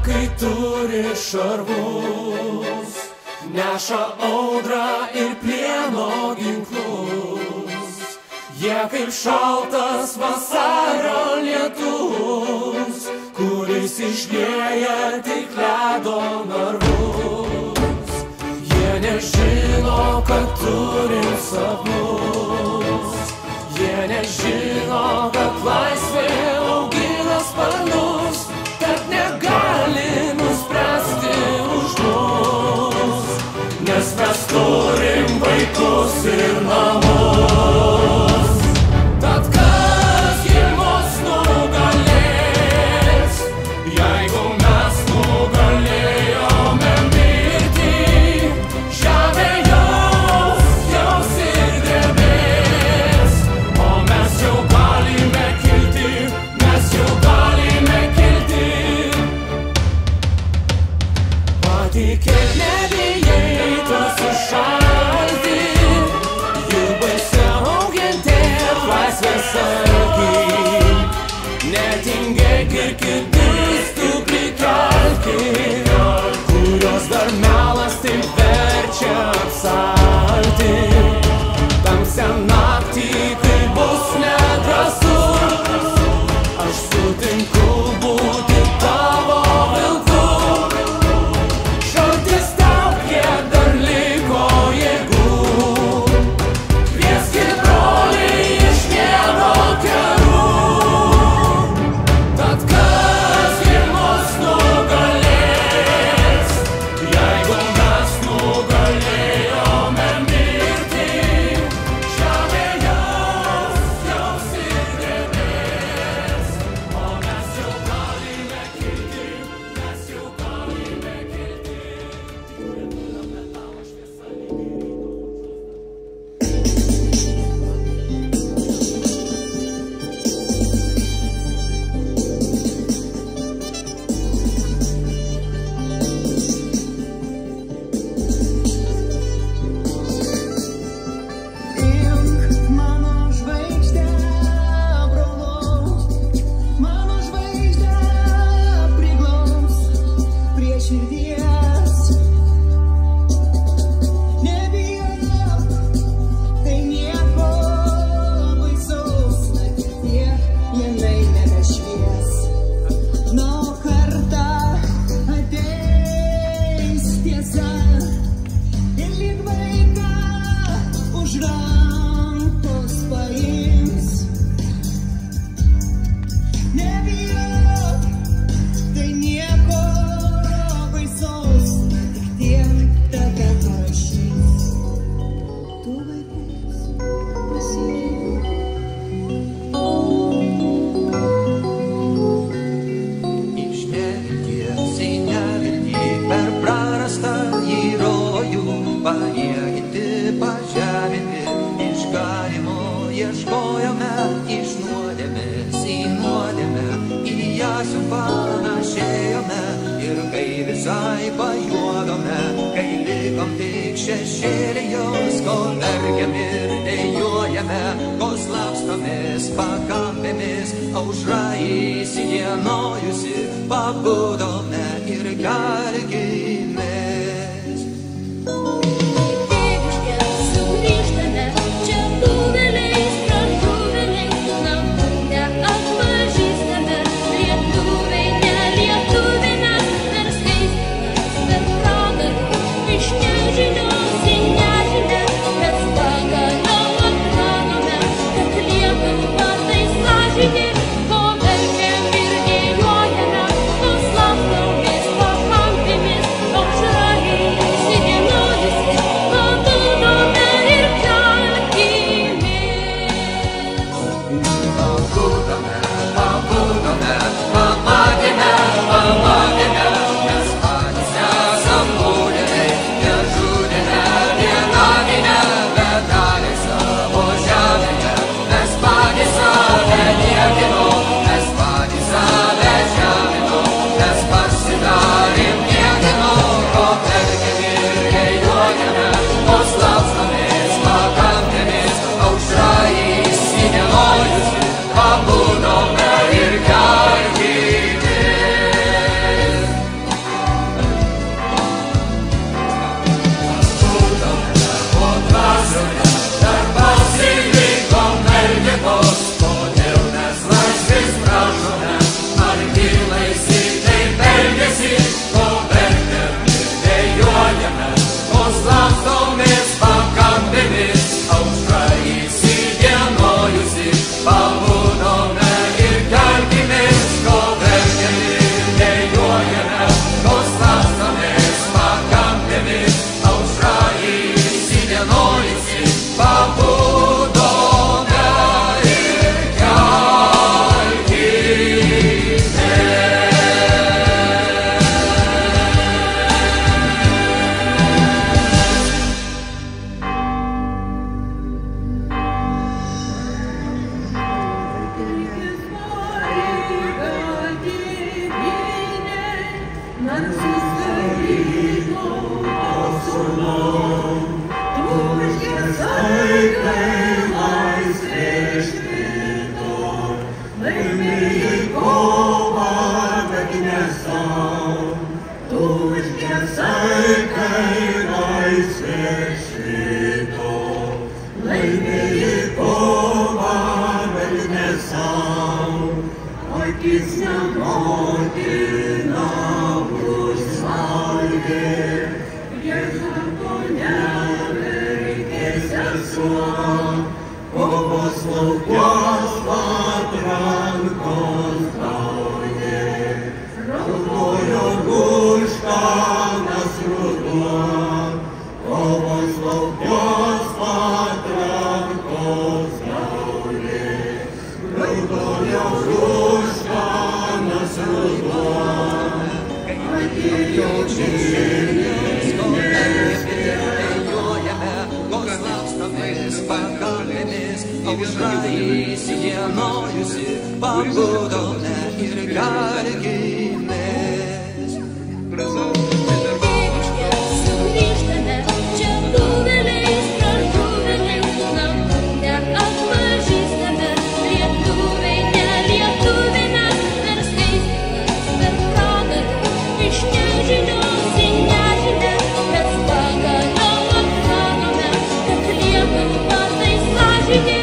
kai turi šarvus, neša audrą ir plieno ginklus. Jie kaip šaltas vasario lietus, kuris išlieja tik ledo narvus. Jie nežino, kad turim sapnus. Jie nežino, kad laisvė augina sparnus, kad negali nuspręsti už mus, nes mes turim vaikus ir namus. Tad kas gi mus nugalės, jeigu mes nugalėjome mirtį? Žemė jaus ir drebės, o mes jau galime kilti, mes jau galime kilti. Patikėk, nebijai tu sušalti, juk baisiau kentėt laisvės alkį. Netingėk ir kitus tu prikelkit, kurios dar melas taip verčia apsalti. Tamsią naktį, kai bus nedrąsu, aš sutinku būti tavo vilku. Šaltis tau, kiek dar liko jėgų, kvieskit broliai iš vieno kerų. Tad kas gi mus nugalės, jeigu mes nugalėjome mirtį? Žemė jaus ir drebės, o mes jau galime kilti, mes jau galime kilti. Mėnulio metalo šviesa lyg ryto. Mano žvaigždė, brolau, mano žvaigždė priglaus prie širdies. Nebijok, tai nieko baisaus, naktie jinai nebešvies. Nu kartą ateis tiesa ir lyg vaiką už rankos paims. Nebijok, tai nieko baisaus, tik tiek tave parašys. Tu vaikus pasiimk. Iš nevilties į neviltį per prarastą į rojų, paniekinti, pažeminti, išganimo ieškojome, iš nuodėmės į nuodėmę, į ją supanašėjome. Ir kai visai pajuodome, kai likom tik šešėlį jos, ko verkiam ir dejuojame, ko slapstomės pakampėmis, aušra įsidienojusi, pabudome ir kelkimės. Tėviške sugrįžtame, čia buveliais, pražuveliais, namų neatpažįstame. Lietuviai, ne lietuviai mes, per skaitymas, per pragarą, iš nežinios į nežinę, mes pagaliau atradome, kad Lietuva tai sąžinė, ko verkiam ir dejuojame, ko slapstomės pakampėmis, Pieśnia motyna usalwie, gdzie zapomniane serca, błogosław Patranko zdrowie, Twoja górzka nas rodła, błogosław Patranko zdrowie, Twoja górzka nas rodła, Pabudome ir gargimės. Tėviške sugrįžtame, čia buveliais, pražuveliais, namų neatpažįstame, lietuviai, ne lietuviai mes, per skaitymas, per pragarą, iš nežinios į nežinę, mes pagaliau atradome, kad Lietuva tai sąžinė.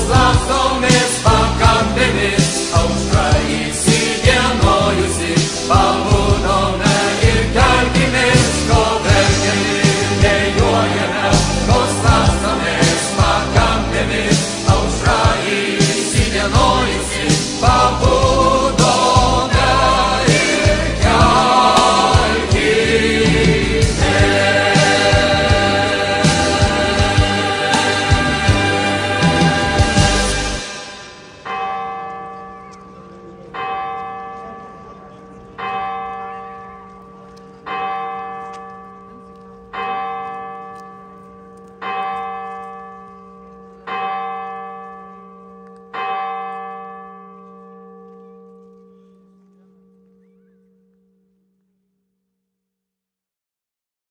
Slaptomis pakampėmis, aušra įsidienojusi,